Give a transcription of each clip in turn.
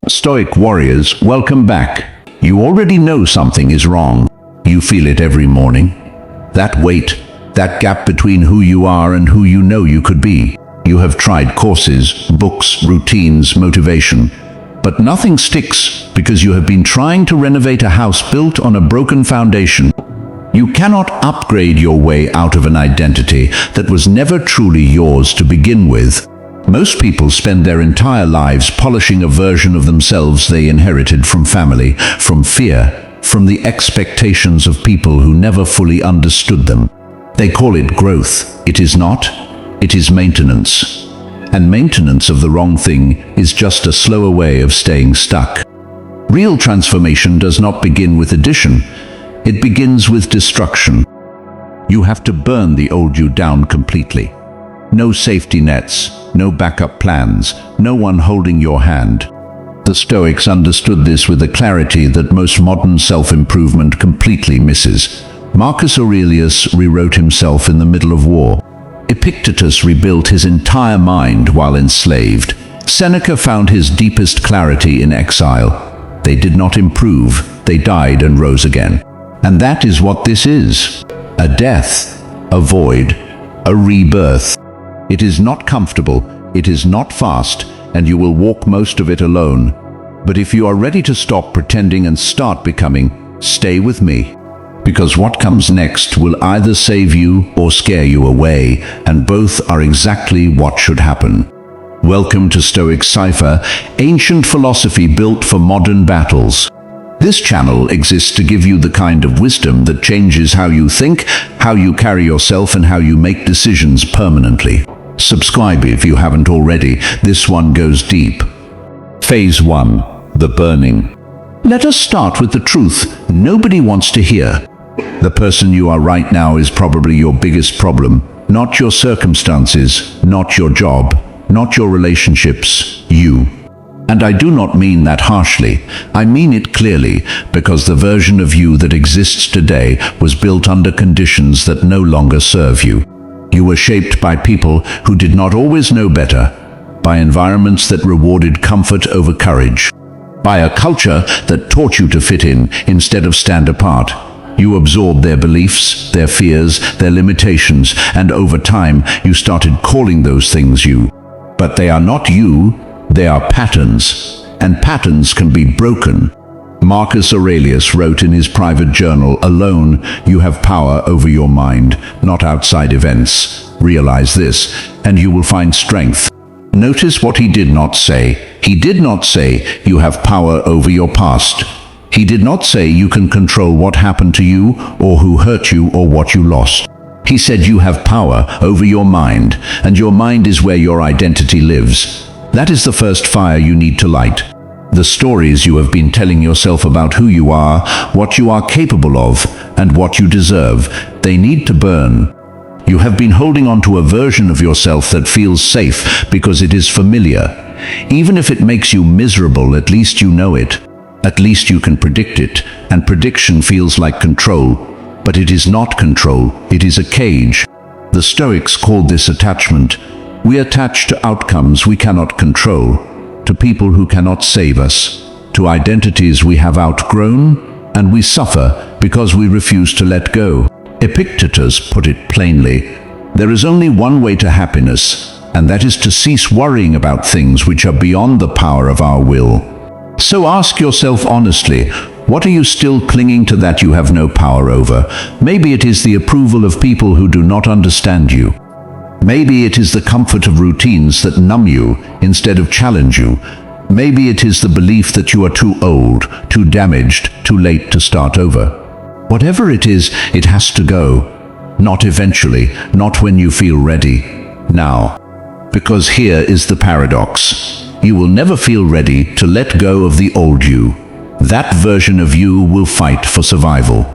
Stoic warriors, welcome back. You already know something is wrong. You feel it every morning. That weight, that gap between who you are and who you know you could be. You have tried courses, books, routines, motivation. But nothing sticks because you have been trying to renovate a house built on a broken foundation. You cannot upgrade your way out of an identity that was never truly yours to begin with. Most people spend their entire lives polishing a version of themselves they inherited from family, from fear, from the expectations of people who never fully understood them. They call it growth. It is not. It is maintenance. And maintenance of the wrong thing is just a slower way of staying stuck. Real transformation does not begin with addition. It begins with destruction. You have to burn the old you down completely. No safety nets, no backup plans, no one holding your hand. The Stoics understood this with a clarity that most modern self-improvement completely misses. Marcus Aurelius rewrote himself in the middle of war. Epictetus rebuilt his entire mind while enslaved. Seneca found his deepest clarity in exile. They did not improve, they died and rose again. And that is what this is. A death, a void, a rebirth. It is not comfortable, it is not fast, and you will walk most of it alone. But if you are ready to stop pretending and start becoming, stay with me. Because what comes next will either save you or scare you away, and both are exactly what should happen. Welcome to Stoic Cipher, ancient philosophy built for modern battles. This channel exists to give you the kind of wisdom that changes how you think, how you carry yourself, and how you make decisions permanently. Subscribe if you haven't already. This one goes deep. Phase 1. The burning. Let us start with the truth nobody wants to hear. The person you are right now is probably your biggest problem, not your circumstances, not your job, not your relationships, you. And I do not mean that harshly. I mean it clearly, because the version of you that exists today was built under conditions that no longer serve you. You were shaped by people who did not always know better, by environments that rewarded comfort over courage, by a culture that taught you to fit in instead of stand apart. You absorbed their beliefs, their fears, their limitations, and over time you started calling those things you. But they are not you, they are patterns, and patterns can be broken. Marcus Aurelius wrote in his private journal, "Alone, you have power over your mind, not outside events. Realize this, and you will find strength." Notice what he did not say. He did not say you have power over your past. He did not say you can control what happened to you, or who hurt you, or what you lost. He said you have power over your mind, and your mind is where your identity lives. That is the first fire you need to light. The stories you have been telling yourself about who you are, what you are capable of, and what you deserve, they need to burn. You have been holding on to a version of yourself that feels safe because it is familiar. Even if it makes you miserable, at least you know it. At least you can predict it, and prediction feels like control. But it is not control, it is a cage. The Stoics called this attachment. We attach to outcomes we cannot control, to people who cannot save us, to identities we have outgrown, and we suffer because we refuse to let go. Epictetus put it plainly, there is only one way to happiness, and that is to cease worrying about things which are beyond the power of our will. So ask yourself honestly, what are you still clinging to that you have no power over? Maybe it is the approval of people who do not understand you. Maybe it is the comfort of routines that numb you instead of challenge you. Maybe it is the belief that you are too old, too damaged, too late to start over. Whatever it is, it has to go. Not eventually, not when you feel ready. Now. Because here is the paradox. You will never feel ready to let go of the old you. That version of you will fight for survival.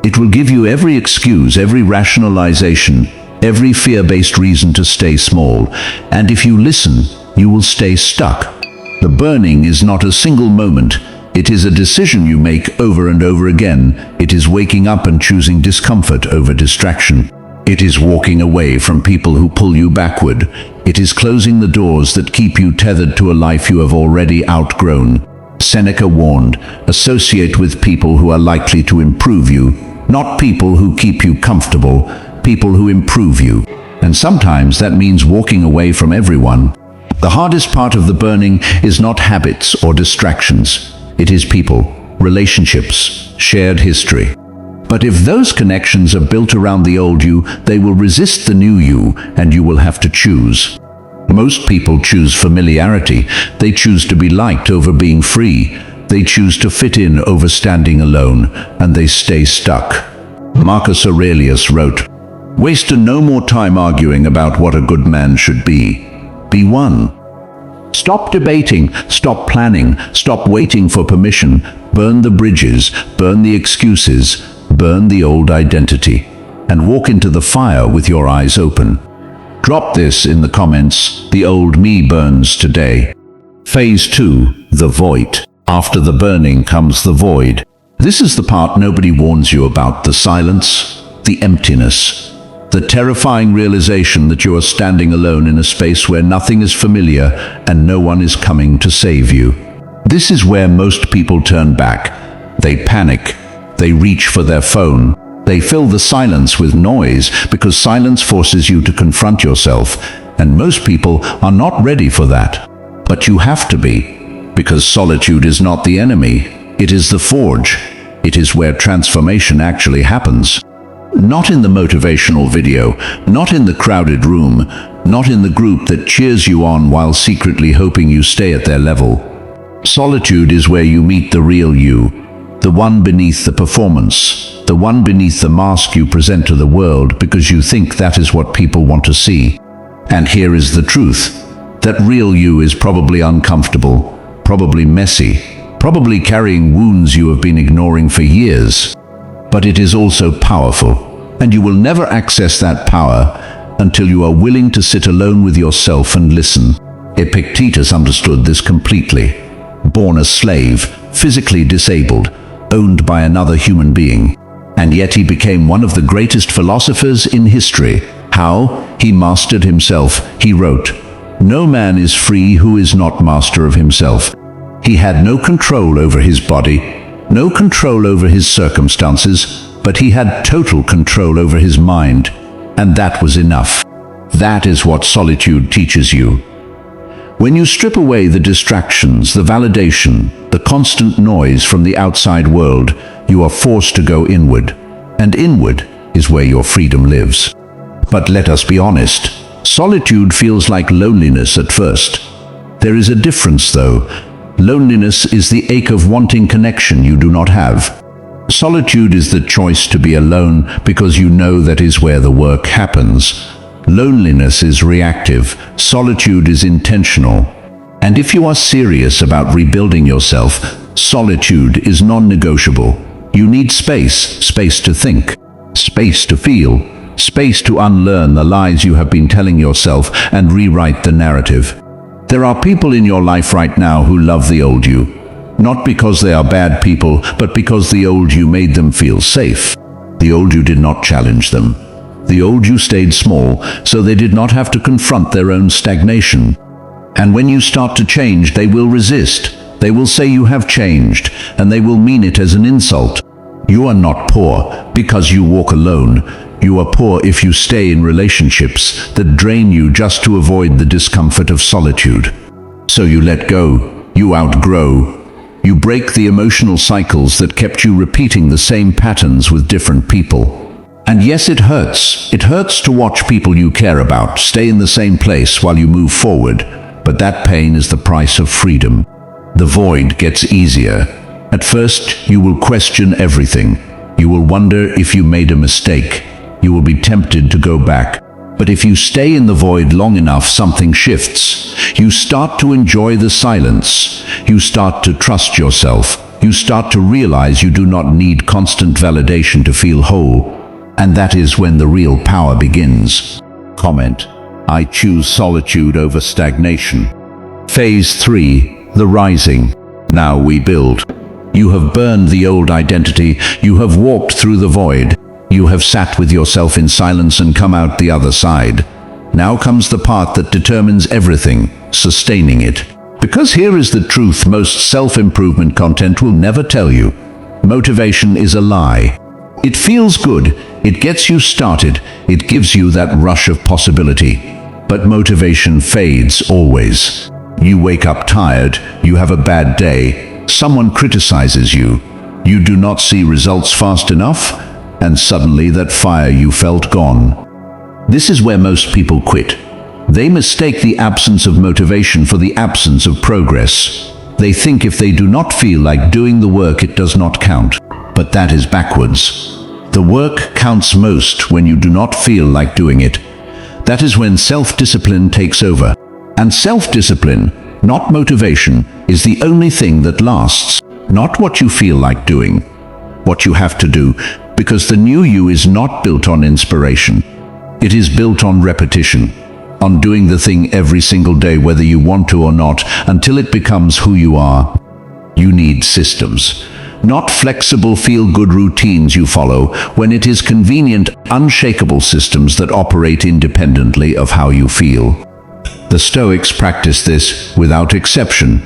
It will give you every excuse, every rationalization, every fear-based reason to stay small, and if you listen, you will stay stuck. The burning is not a single moment. It is a decision you make over and over again. It is waking up and choosing discomfort over distraction. It is walking away from people who pull you backward. It is closing the doors that keep you tethered to a life you have already outgrown. Seneca warned, associate with people who are likely to improve you, not people who keep you comfortable, people who improve you. And sometimes that means walking away from everyone. The hardest part of the burning is not habits or distractions. It is people, relationships, shared history. But if those connections are built around the old you, they will resist the new you, and you will have to choose. Most people choose familiarity. They choose to be liked over being free. They choose to fit in over standing alone, and they stay stuck. Marcus Aurelius wrote, "Waste no more time arguing about what a good man should be. Be one." Stop debating, stop planning, stop waiting for permission. Burn the bridges, burn the excuses, burn the old identity, and walk into the fire with your eyes open. Drop this in the comments. The old me burns today. Phase 2, the void. After the burning comes the void. This is the part nobody warns you about, the silence, the emptiness, the terrifying realization that you are standing alone in a space where nothing is familiar and no one is coming to save you. This is where most people turn back. They panic. They reach for their phone. They fill the silence with noise because silence forces you to confront yourself, and most people are not ready for that. But you have to be, because solitude is not the enemy. It is the forge. It is where transformation actually happens. Not in the motivational video, not in the crowded room, not in the group that cheers you on while secretly hoping you stay at their level. Solitude is where you meet the real you, the one beneath the performance, the one beneath the mask you present to the world because you think that is what people want to see. And here is the truth. That real you is probably uncomfortable, probably messy, probably carrying wounds you have been ignoring for years. But it is also powerful, and you will never access that power until you are willing to sit alone with yourself and listen. Epictetus understood this completely. Born a slave, physically disabled, owned by another human being, and yet he became one of the greatest philosophers in history. How? He mastered himself. He wrote, "No man is free who is not master of himself." He had no control over his body, no control over his circumstances, but he had total control over his mind, and that was enough. That is what solitude teaches you. When you strip away the distractions, the validation, the constant noise from the outside world, you are forced to go inward, and inward is where your freedom lives. But let us be honest, solitude feels like loneliness at first. There is a difference though. Loneliness is the ache of wanting connection you do not have. Solitude is the choice to be alone because you know that is where the work happens. Loneliness is reactive. Solitude is intentional. And if you are serious about rebuilding yourself, solitude is non-negotiable. You need space, space to think, space to feel, space to unlearn the lies you have been telling yourself and rewrite the narrative. There are people in your life right now who love the old you, not because they are bad people, but because the old you made them feel safe. The old you did not challenge them. The old you stayed small, so they did not have to confront their own stagnation. And when you start to change, they will resist. They will say you have changed, and they will mean it as an insult. You are not poor because you walk alone. You are poor if you stay in relationships that drain you just to avoid the discomfort of solitude. So you let go, you outgrow, you break the emotional cycles that kept you repeating the same patterns with different people. And yes, it hurts. It hurts to watch people you care about stay in the same place while you move forward, but that pain is the price of freedom. The void gets easier. At first, you will question everything. You will wonder if you made a mistake. You will be tempted to go back. But if you stay in the void long enough, something shifts. You start to enjoy the silence. You start to trust yourself. You start to realize you do not need constant validation to feel whole. And that is when the real power begins. Comment: I choose solitude over stagnation. Phase 3, the rising. Now we build. You have burned the old identity. You have walked through the void. You have sat with yourself in silence and come out the other side. Now comes the part that determines everything, sustaining it. Because here is the truth most self-improvement content will never tell you. Motivation is a lie. It feels good, it gets you started, it gives you that rush of possibility. But motivation fades always. You wake up tired, you have a bad day, someone criticizes you, you do not see results fast enough, and suddenly that fire you felt gone. This is where most people quit. They mistake the absence of motivation for the absence of progress. They think if they do not feel like doing the work, it does not count. But that is backwards. The work counts most when you do not feel like doing it. That is when self-discipline takes over. And self-discipline, not motivation, is the only thing that lasts. Not what you feel like doing, what you have to do, because the new you is not built on inspiration. It is built on repetition, on doing the thing every single day whether you want to or not, until it becomes who you are. You need systems, not flexible feel-good routines you follow when it is convenient, unshakable systems that operate independently of how you feel. The Stoics practiced this without exception.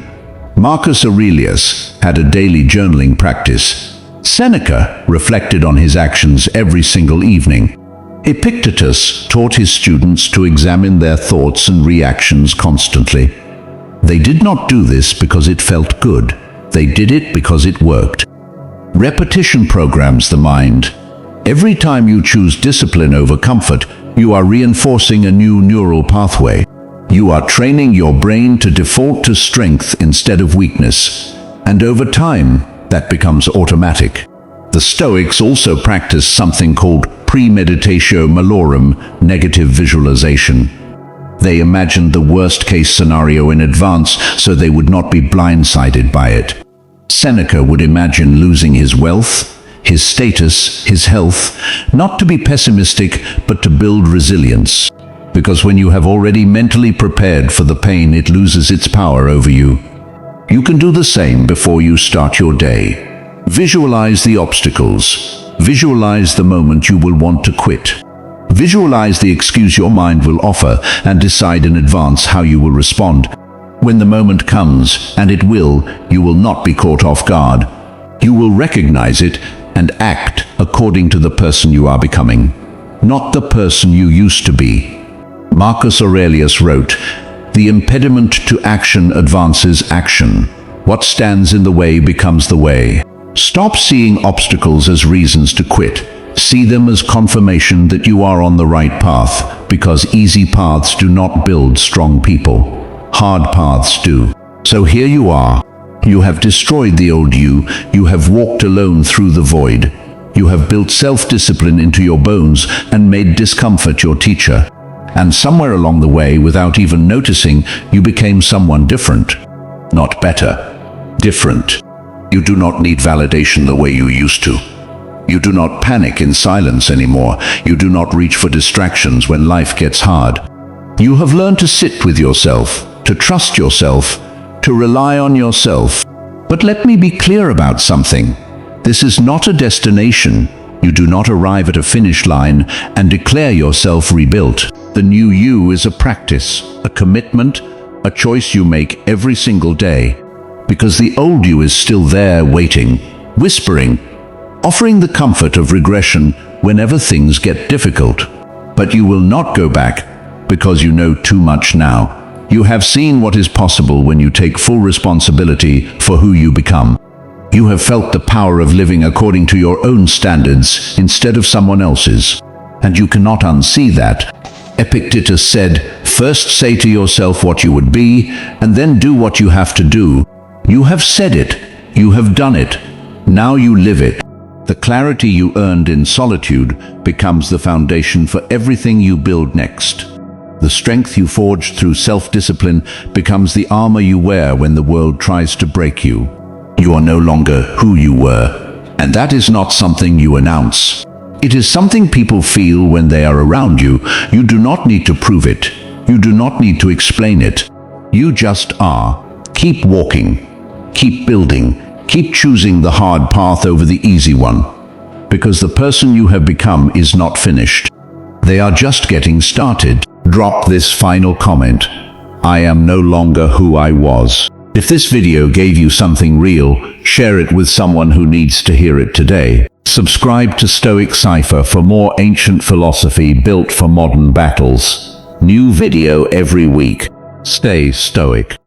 Marcus Aurelius had a daily journaling practice. Seneca reflected on his actions every single evening. Epictetus taught his students to examine their thoughts and reactions constantly. They did not do this because it felt good. They did it because it worked. Repetition programs the mind. Every time you choose discipline over comfort, you are reinforcing a new neural pathway. You are training your brain to default to strength instead of weakness. And over time, that becomes automatic. The Stoics also practice something called premeditatio malorum, negative visualization. They imagined the worst-case scenario in advance so they would not be blindsided by it. Seneca would imagine losing his wealth, his status, his health, not to be pessimistic, but to build resilience. Because when you have already mentally prepared for the pain, it loses its power over you. You can do the same before you start your day. Visualize the obstacles. Visualize the moment you will want to quit. Visualize the excuse your mind will offer and decide in advance how you will respond. When the moment comes, and it will, you will not be caught off guard. You will recognize it and act according to the person you are becoming, not the person you used to be. Marcus Aurelius wrote, "The impediment to action advances action. What stands in the way becomes the way." Stop seeing obstacles as reasons to quit. See them as confirmation that you are on the right path, because easy paths do not build strong people. Hard paths do. So here you are. You have destroyed the old you. You have walked alone through the void. You have built self-discipline into your bones and made discomfort your teacher. And somewhere along the way, without even noticing, you became someone different. Not better. Different. You do not need validation the way you used to. You do not panic in silence anymore. You do not reach for distractions when life gets hard. You have learned to sit with yourself, to trust yourself, to rely on yourself. But let me be clear about something. This is not a destination. You do not arrive at a finish line and declare yourself rebuilt. The new you is a practice, a commitment, a choice you make every single day. Because the old you is still there waiting, whispering, offering the comfort of regression whenever things get difficult. But you will not go back because you know too much now. You have seen what is possible when you take full responsibility for who you become. You have felt the power of living according to your own standards instead of someone else's. And you cannot unsee that. Epictetus said, "First say to yourself what you would be, and then do what you have to do." You have said it. You have done it. Now you live it. The clarity you earned in solitude becomes the foundation for everything you build next. The strength you forged through self-discipline becomes the armor you wear when the world tries to break you. You are no longer who you were, and that is not something you announce. It is something people feel when they are around you. You do not need to prove it. You do not need to explain it. You just are. Keep walking. Keep building. Keep choosing the hard path over the easy one. Because the person you have become is not finished. They are just getting started. Drop this final comment. I am no longer who I was. If this video gave you something real, share it with someone who needs to hear it today. Subscribe to Stoic Cipher for more ancient philosophy built for modern battles. New video every week. Stay stoic.